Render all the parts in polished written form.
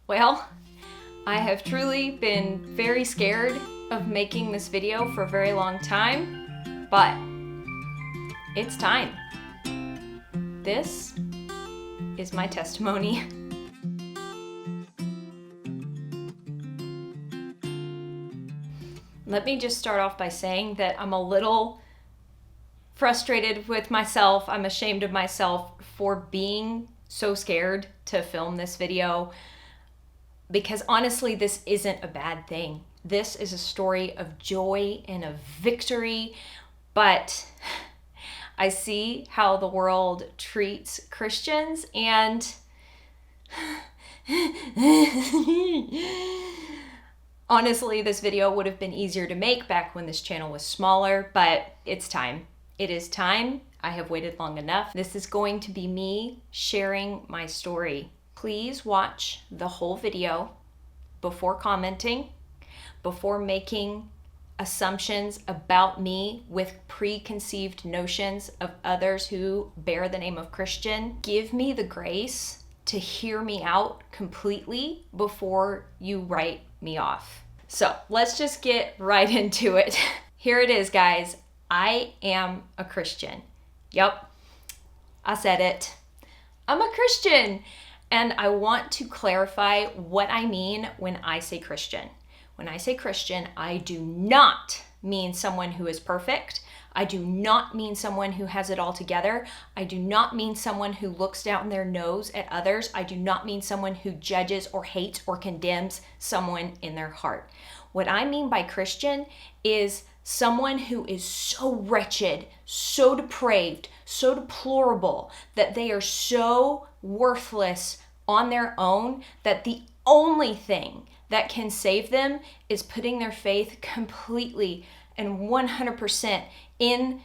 Well, I have truly been very scared of making this video for a very long time, but it's time. This is my testimony. Let me just start off by saying that I'm a little frustrated with myself. I'm ashamed of myself for being so scared to film this video, because honestly, this isn't a bad thing. This is a story of joy and of victory, but I see how the world treats Christians, and honestly, this video would have been easier to make back when this channel was smaller, but it's time. It is time. I have waited long enough. This is going to be me sharing my story. Please watch the whole video before commenting, before making assumptions about me with preconceived notions of others who bear the name of Christian. Give me the grace to hear me out completely before you write me off. So let's just get right into it. Here it is, guys. I am a Christian. Yep, I said it. I'm a Christian. And I want to clarify what I mean when I say Christian. When I say Christian, I do not mean someone who is perfect. I do not mean someone who has it all together. I do not mean someone who looks down their nose at others. I do not mean someone who judges or hates or condemns someone in their heart. What I mean by Christian is someone who is so wretched, so depraved, so deplorable, that they are so worthless on their own that the only thing that can save them is putting their faith completely and 100% in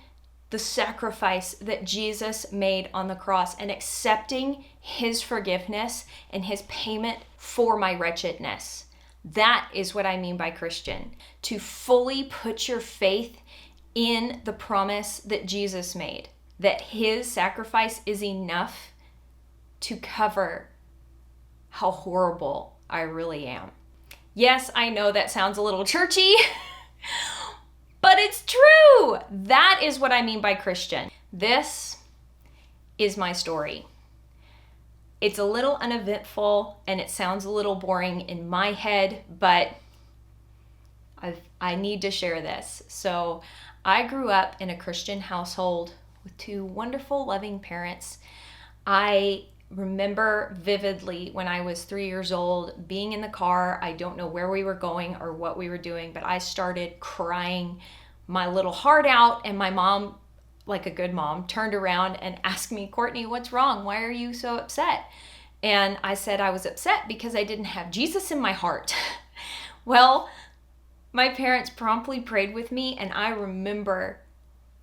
the sacrifice that Jesus made on the cross and accepting his forgiveness and his payment for my wretchedness. That is what I mean by Christian. To fully put your faith in the promise that Jesus made, that his sacrifice is enough to cover how horrible I really am. Yes, I know that sounds a little churchy, but it's true. That is what I mean by Christian. This is my story. It's a little uneventful and it sounds a little boring in my head, but I need to share this. So I grew up in a Christian household with two wonderful, loving parents. I remember vividly when I was 3 years old being in the car. I don't know where we were going or what we were doing, but I started crying my little heart out, and my mom, like a good mom, turned around and asked me, "Courtney, what's wrong? Why are you so upset?" And I said I was upset because I didn't have Jesus in my heart. Well, my parents promptly prayed with me, and I remember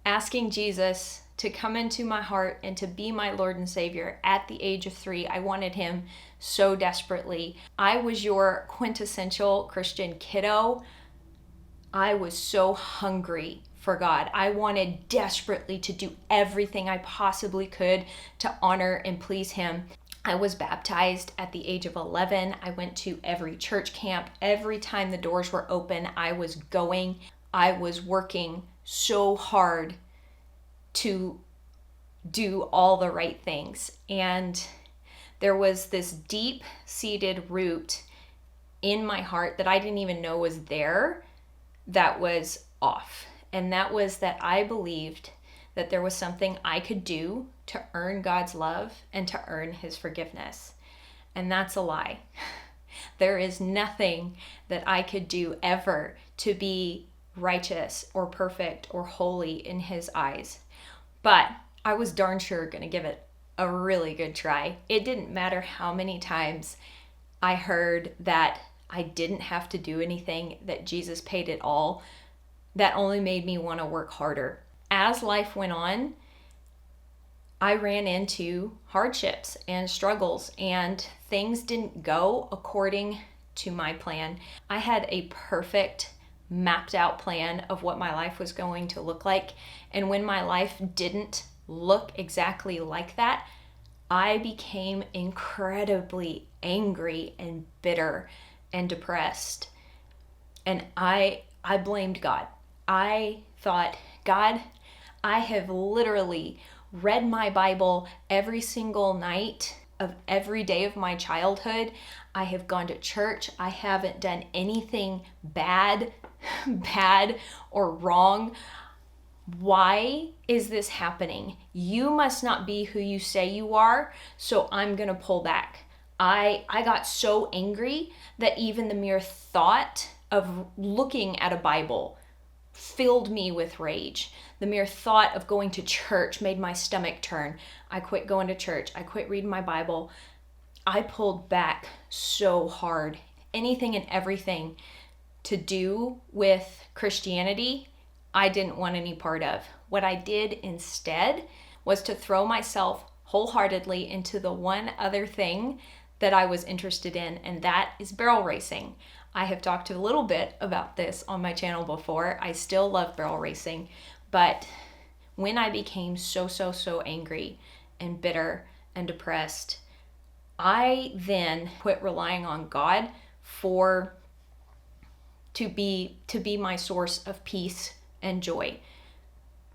asking Jesus to come into my heart and to be my Lord and Savior at the age of 3. I wanted him so desperately. I was your quintessential Christian kiddo. I was so hungry for God. I wanted desperately to do everything I possibly could to honor and please him. I was baptized at the age of 11. I went to every church camp. Every time the doors were open, I was going. I was working so hard to do all the right things. And there was this deep-seated root in my heart that I didn't even know was there that was off. And that was that I believed that there was something I could do to earn God's love and to earn his forgiveness. And that's a lie. There is nothing that I could do ever to be righteous or perfect or holy in his eyes. But I was darn sure going to give it a really good try. It didn't matter how many times I heard that I didn't have to do anything, that Jesus paid it all. That only made me want to work harder. As life went on, I ran into hardships and struggles, and things didn't go according to my plan. I had a perfect mapped out plan of what my life was going to look like. And when my life didn't look exactly like that, I became incredibly angry and bitter and depressed. And I blamed God. I thought, God, I have literally read my Bible every single night of every day of my childhood. I have gone to church. I haven't done anything bad, bad or wrong. Why is this happening? You must not be who you say you are, so I'm going to pull back. I got so angry that even the mere thought of looking at a Bible filled me with rage. The mere thought of going to church made my stomach turn. I quit going to church. I quit reading my Bible. I pulled back so hard. Anything and everything to do with Christianity, I didn't want any part of. What I did instead was to throw myself wholeheartedly into the one other thing that I was interested in, and that is barrel racing. I have talked a little bit about this on my channel before. I still love barrel racing, but when I became so angry and bitter and depressed, I then quit relying on God to be my source of peace and joy.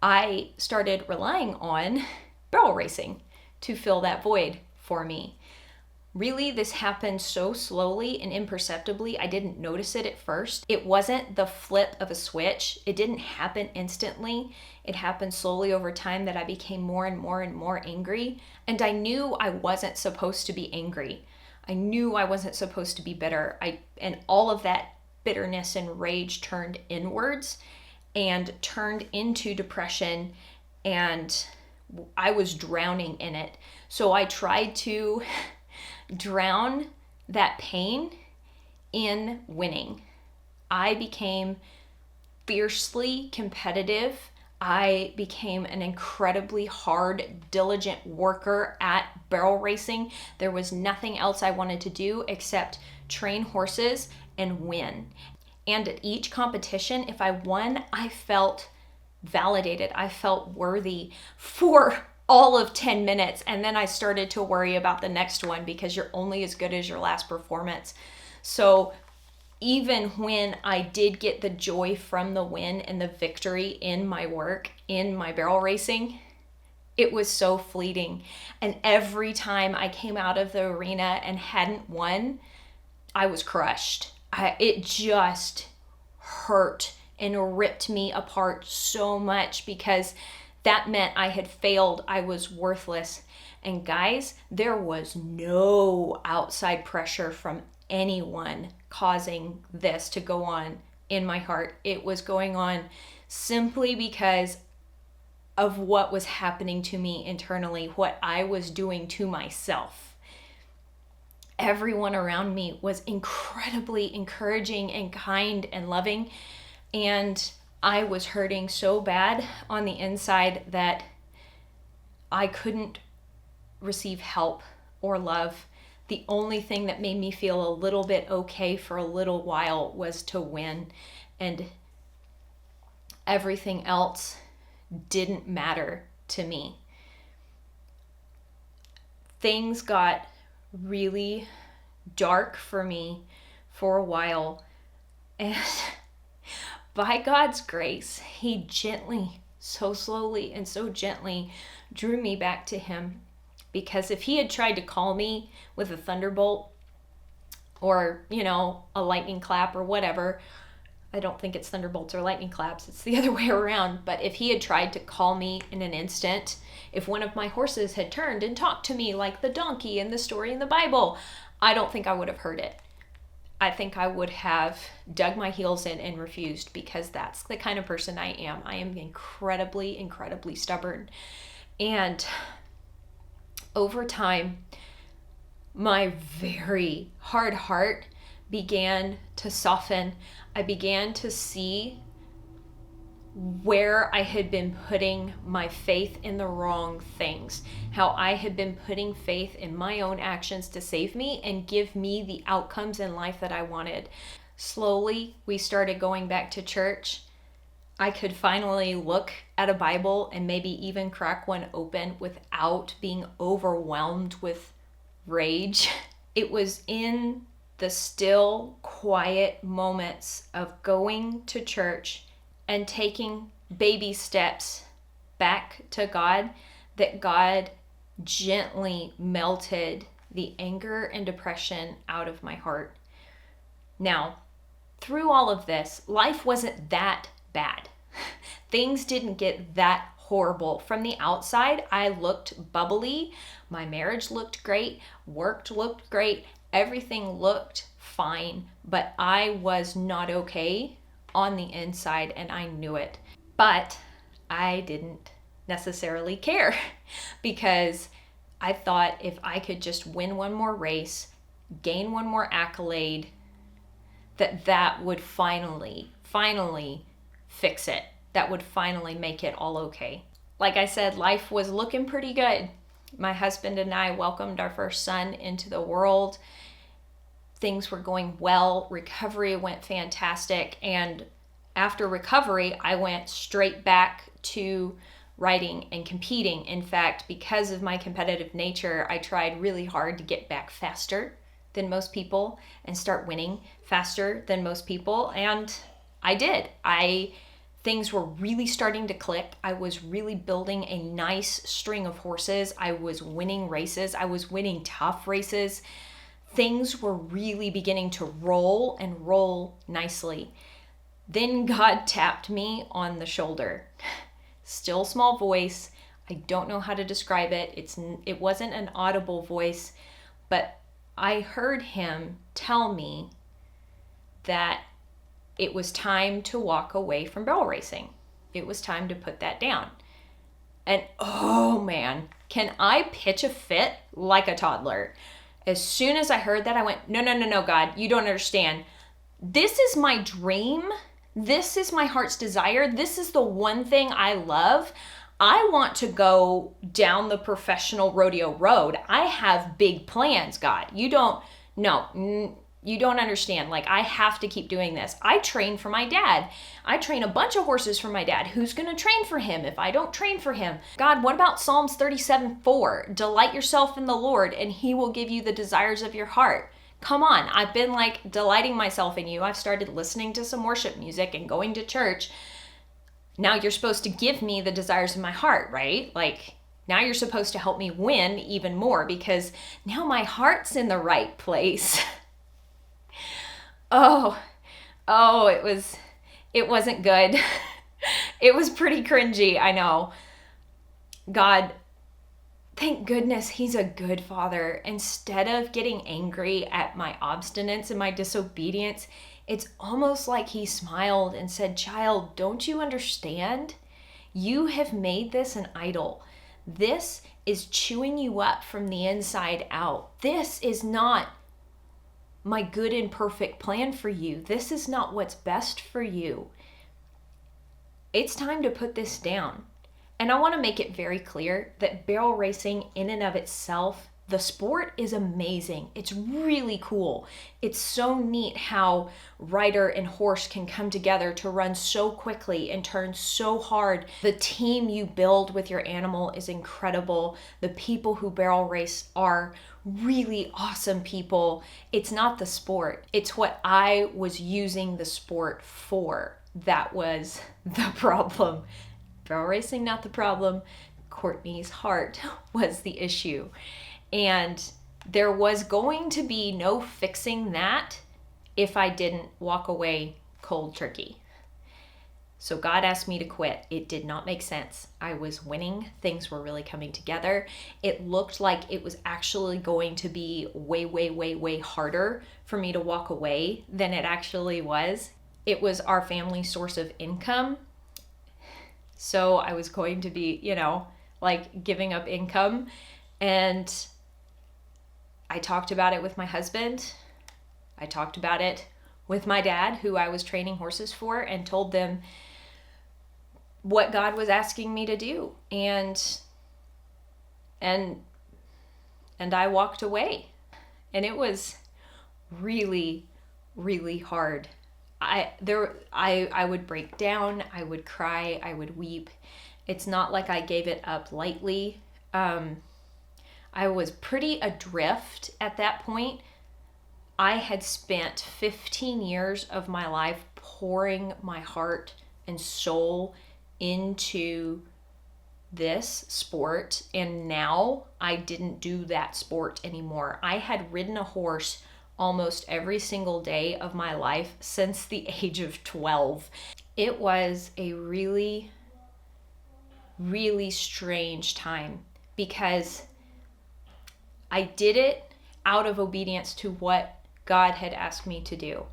I started relying on barrel racing to fill that void for me. Really, this happened so slowly and imperceptibly, I didn't notice it at first. It wasn't the flip of a switch. It didn't happen instantly. It happened slowly over time that I became more and more angry. And I knew I wasn't supposed to be angry. I knew I wasn't supposed to be bitter. And all of that bitterness and rage turned inwards and turned into depression, and I was drowning in it. So I tried to drown that pain in winning. I became fiercely competitive. I became an incredibly hard, diligent worker at barrel racing. There was nothing else I wanted to do except train horses and win. And at each competition, if I won, I felt validated. I felt worthy for all of 10 minutes. And then I started to worry about the next one because you're only as good as your last performance. So even when I did get the joy from the win and the victory in my work, in my barrel racing, it was so fleeting. And every time I came out of the arena and hadn't won, I was crushed. It just hurt and ripped me apart so much because that meant I had failed. I was worthless. And guys, there was no outside pressure from anyone causing this to go on in my heart. It was going on simply because of what was happening to me internally, what I was doing to myself. Everyone around me was incredibly encouraging and kind and loving, and I was hurting so bad on the inside that I couldn't receive help or love. The only thing that made me feel a little bit okay for a little while was to win, and everything else didn't matter to me. Things got really dark for me for a while, and by God's grace, He gently, so slowly and so gently drew me back to Him. Because if He had tried to call me with a thunderbolt or, a lightning clap or whatever, I don't think it's thunderbolts or lightning claps, it's the other way around. But if He had tried to call me in an instant, if one of my horses had turned and talked to me like the donkey in the story in the Bible, I don't think I would have heard it. I think I would have dug my heels in and refused, because that's the kind of person I am. I am incredibly, incredibly stubborn. And over time, my very hard heart began to soften. I began to see where I had been putting my faith in the wrong things, how I had been putting faith in my own actions to save me and give me the outcomes in life that I wanted. Slowly, we started going back to church. I could finally look at a Bible and maybe even crack one open without being overwhelmed with rage. It was in the still, quiet moments of going to church and taking baby steps back to God that God gently melted the anger and depression out of my heart. Now, through all of this, life wasn't that bad. Things didn't get that horrible. From the outside, I looked bubbly. My marriage looked great. Work looked great. Everything looked fine, but I was not okay on the inside, and I knew it. But I didn't necessarily care because I thought if I could just win one more race, gain one more accolade, that would finally fix it. That would finally make it all okay. Like I said, life was looking pretty good. My husband and I welcomed our first son into the world. Things were going well. Recovery went fantastic. And after recovery, I went straight back to writing and competing. In fact, because of my competitive nature, I tried really hard to get back faster than most people and start winning faster than most people. And I did. Things were really starting to click. I was really building a nice string of horses. I was winning races. I was winning tough races. Things were really beginning to roll and roll nicely. Then God tapped me on the shoulder. Still small voice. I don't know how to describe it. It wasn't an audible voice, but I heard him tell me that it was time to walk away from barrel racing. It was time to put that down. And oh man, can I pitch a fit like a toddler? As soon as I heard that, I went, no, God, you don't understand. This is my dream. This is my heart's desire. This is the one thing I love. I want to go down the professional rodeo road. I have big plans, God. You don't understand. Like, I have to keep doing this. I train for my dad. I train a bunch of horses for my dad. Who's going to train for him if I don't train for him? God, what about Psalms 37:4? Delight yourself in the Lord and he will give you the desires of your heart. Come on. I've been like delighting myself in you. I've started listening to some worship music and going to church. Now you're supposed to give me the desires of my heart, right? Like, now you're supposed to help me win even more because now my heart's in the right place. Oh, it wasn't good. It was pretty cringy, I know. God, thank goodness he's a good father. Instead of getting angry at my obstinance and my disobedience, it's almost like he smiled and said, child, don't you understand? You have made this an idol. This is chewing you up from the inside out. This is not my good and perfect plan for you. This is not what's best for you. It's time to put this down. And I want to make it very clear that barrel racing in and of itself, the sport is amazing. It's really cool. It's so neat how rider and horse can come together to run so quickly and turn so hard. The team you build with your animal is incredible. The people who barrel race are really awesome people. It's not the sport. It's what I was using the sport for. That was the problem. Barrel racing, not the problem. Courtney's heart was the issue. And there was going to be no fixing that if I didn't walk away cold turkey. So God asked me to quit. It did not make sense. I was winning. Things were really coming together. It looked like it was actually going to be way harder for me to walk away than it actually was. It was our family source of income. So I was going to be, like giving up income. And I talked about it with my husband. I talked about it with my dad, who I was training horses for, and told them what God was asking me to do. And I walked away. And it was really hard. I would break down, I would cry, I would weep. It's not like I gave it up lightly. I was pretty adrift at that point. I had spent 15 years of my life pouring my heart and soul into this sport, and now I didn't do that sport anymore. I had ridden a horse almost every single day of my life since the age of 12. It was a really, really strange time because I did it out of obedience to what God had asked me to do.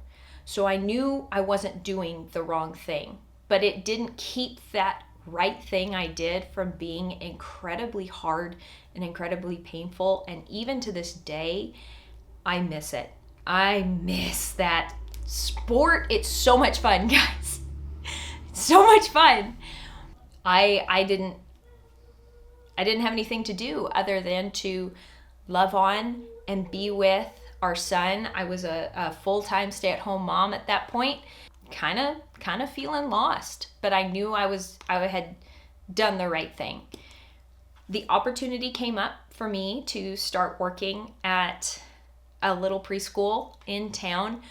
So I knew I wasn't doing the wrong thing, but it didn't keep that right thing I did from being incredibly hard and incredibly painful. And even to this day, I miss it. I miss that sport. It's so much fun, guys. So much fun. I didn't have anything to do other than to love on and be with our son. I was a full-time stay-at-home mom at that point, kind of feeling lost, but I knew I had done the right thing. The opportunity came up for me to start working at a little preschool in town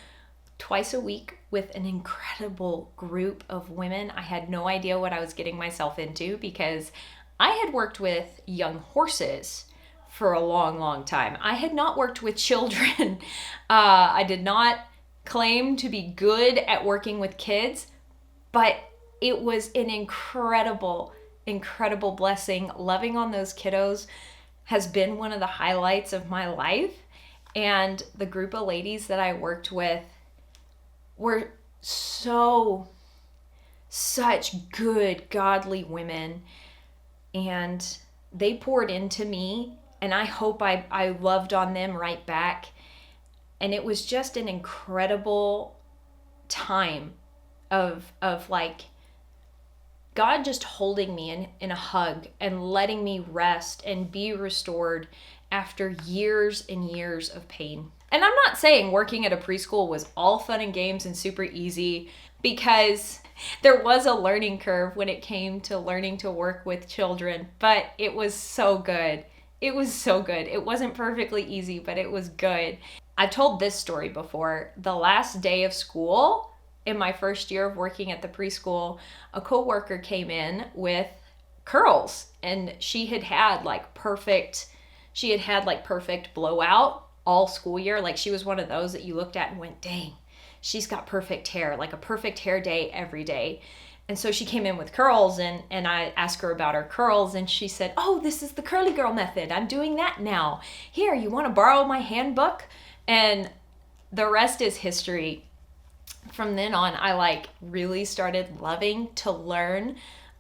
twice a week with an incredible group of women. I had no idea what I was getting myself into because I had worked with young horses for a long, long time. I had not worked with children. I did not claim to be good at working with kids, but it was an incredible, incredible blessing. Loving on those kiddos has been one of the highlights of my life. And the group of ladies that I worked with were such good, godly women. And they poured into me, and I hope I loved on them right back. And it was just an incredible time of like God just holding me in a hug and letting me rest and be restored after years and years of pain. And I'm not saying working at a preschool was all fun and games and super easy, because there was a learning curve when it came to learning to work with children, but it was so good. It was so good. It wasn't perfectly easy, but it was good. I've told this story before. The last day of school in my first year of working at the preschool, a coworker came in with curls, and she had had perfect blowout all school year. Like, she was one of those that you looked at and went, dang, she's got perfect hair, like a perfect hair day every day. And so she came in with curls, and I asked her about her curls, and she said, oh, this is the curly girl method. I'm doing that now. Here, you want to borrow my handbook? And the rest is history. From then on, I really started loving to learn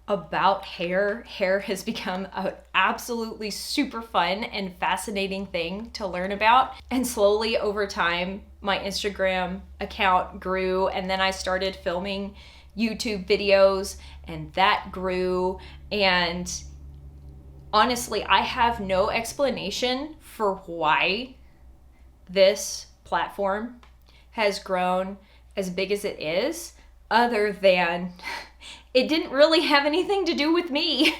about hair. Hair has become an absolutely super fun and fascinating thing to learn about. And slowly over time, my Instagram account grew, and then I started filming YouTube videos, and that grew. And honestly, I have no explanation for why this platform has grown as big as it is, other than it didn't really have anything to do with me.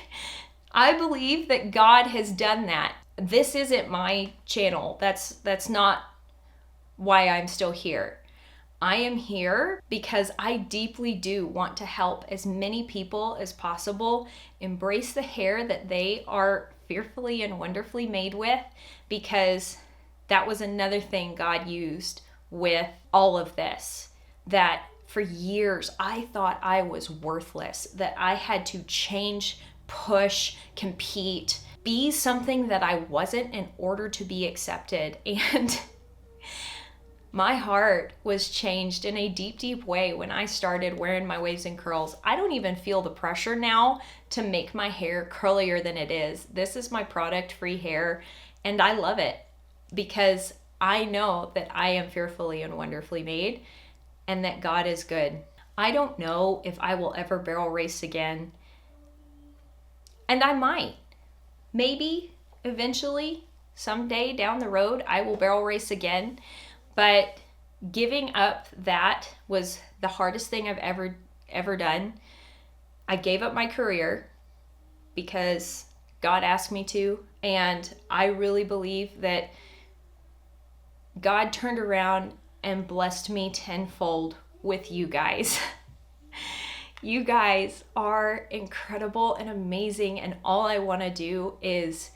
I believe that God has done that. This isn't my channel. That's not why I'm still here. I am here because I deeply do want to help as many people as possible embrace the hair that they are fearfully and wonderfully made with, because that was another thing God used with all of this. That for years I thought I was worthless, that I had to change, push, compete, be something that I wasn't in order to be accepted. And my heart was changed in a deep, deep way when I started wearing my waves and curls. I don't even feel the pressure now to make my hair curlier than it is. This is my product-free hair, and I love it because I know that I am fearfully and wonderfully made, and that God is good. I don't know if I will ever barrel race again, and I might. Maybe eventually, someday down the road, I will barrel race again. But Giving up that was the hardest thing I've ever done. I gave up my career because God asked me to, and I really believe that God turned around and blessed me tenfold with you guys. You guys are incredible and amazing, and all I want to do is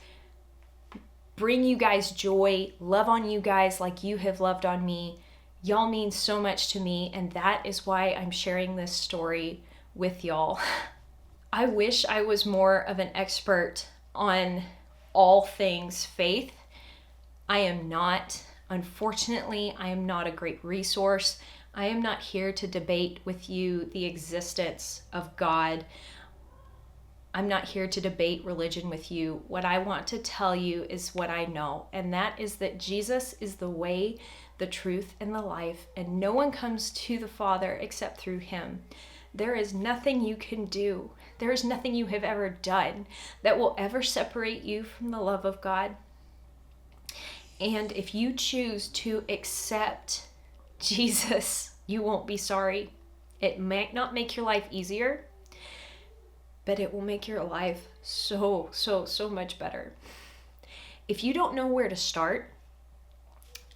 bring you guys joy, love on you guys like you have loved on me. Y'all mean so much to me, and that is why I'm sharing this story with y'all. I wish I was more of an expert on all things faith. I am not. Unfortunately, I am not a great resource. I am not here to debate with you the existence of God. I'm not here to debate religion with you. What I want to tell you is what I know, and that is that Jesus is the way, the truth, and the life, and no one comes to the Father except through him. There is nothing you can do. There is nothing you have ever done that will ever separate you from the love of God. And if you choose to accept Jesus, you won't be sorry. It might not make your life easier, but it will make your life so much better. If you don't know where to start,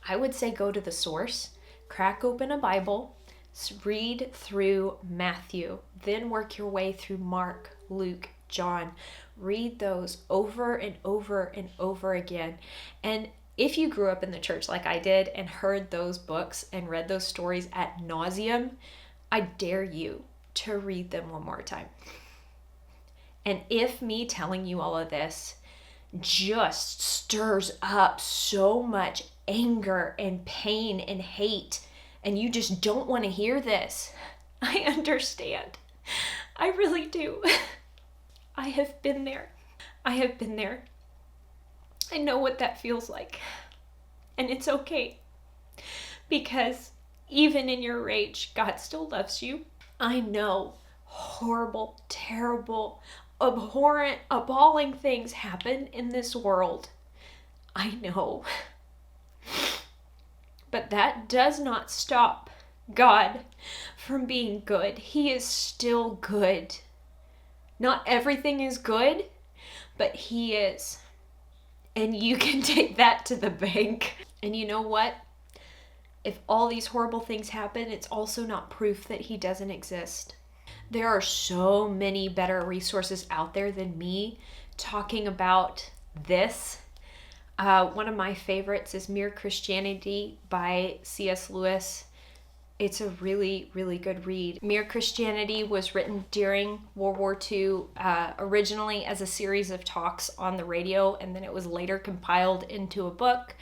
I would say go to the source, crack open a Bible, read through Matthew, then work your way through Mark, Luke, John. Read those over and over and over again. And if you grew up in the church like I did and heard those books and read those stories ad nauseum, I dare you to read them one more time. And if me telling you all of this just stirs up so much anger and pain and hate, and you just don't want to hear this, I understand. I really do. I have been there. I have been there. I know what that feels like. And it's okay. Because even in your rage, God still loves you. I know horrible, terrible, abhorrent, appalling things happen in this world. I know. But that does not stop God from being good. He is still good. Not everything is good, but he is. And you can take that to the bank. And you know what? If all these horrible things happen, it's also not proof that he doesn't exist. There are so many better resources out there than me talking about this. One of my favorites is Mere Christianity by C.S. Lewis. It's a really, really good read. Mere Christianity was written during World War II, originally as a series of talks on the radio, and then it was later compiled into a book.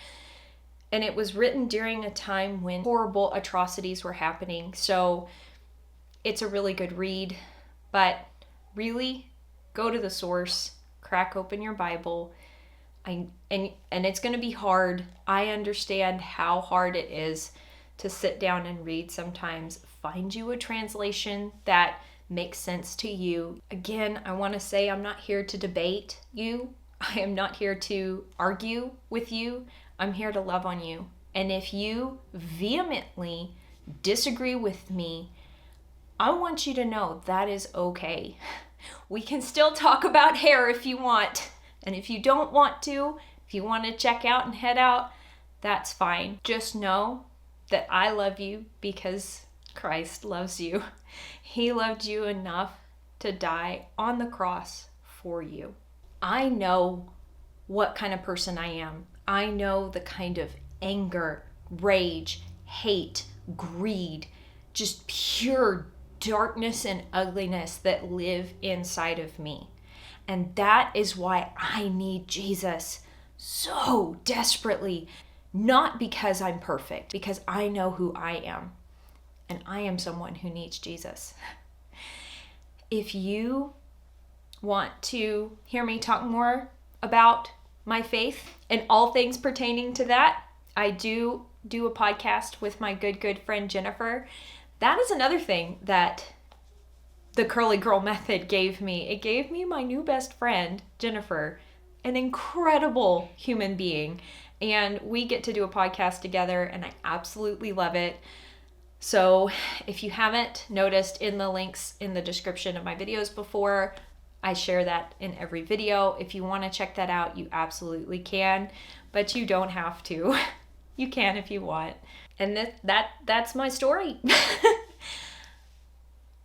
And it was written during a time when horrible atrocities were happening. So it's a really good read. But really, go to the source, crack open your Bible. And it's going to be hard. I understand how hard it is to sit down and read sometimes. Find you a translation that makes sense to you. Again, I want to say I'm not here to debate you. I am not here to argue with you. I'm here to love on you. And if you vehemently disagree with me, I want you to know that is okay. We can still talk about hair if you want. And if you don't want to, if you want to check out and head out, that's fine. Just know that I love you because Christ loves you. He loved you enough to die on the cross for you. I know what kind of person I am. I know the kind of anger, rage, hate, greed, just pure darkness and ugliness that live inside of me. And that is why I need Jesus so desperately. Not because I'm perfect, because I know who I am. And I am someone who needs Jesus. If you want to hear me talk more about my faith and all things pertaining to that, I do a podcast with my good friend Jennifer. That is another thing that the Curly Girl Method gave me. It gave me my new best friend, Jennifer, an incredible human being. and we get to do a podcast together, and I absolutely love it. So if you haven't noticed in the links in the description of my videos before, I share that in every video. If you want to check that out, you absolutely can, but you don't have to. You can if you want. And that's my story.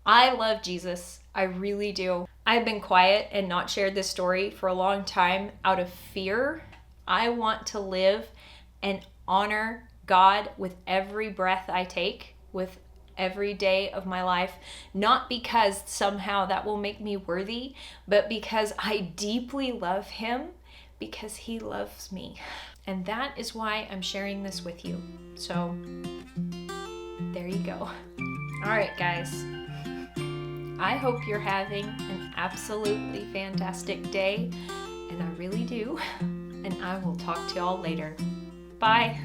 I love Jesus. I really do. I've been quiet and not shared this story for a long time out of fear. I want to live and honor God with every breath I take, with every day of my life, not because somehow that will make me worthy, but because I deeply love Him, because He loves me. And that is why I'm sharing this with you. So there you go. All right, guys. I hope you're having an absolutely fantastic day, and I really do. And I will talk to y'all later. Bye.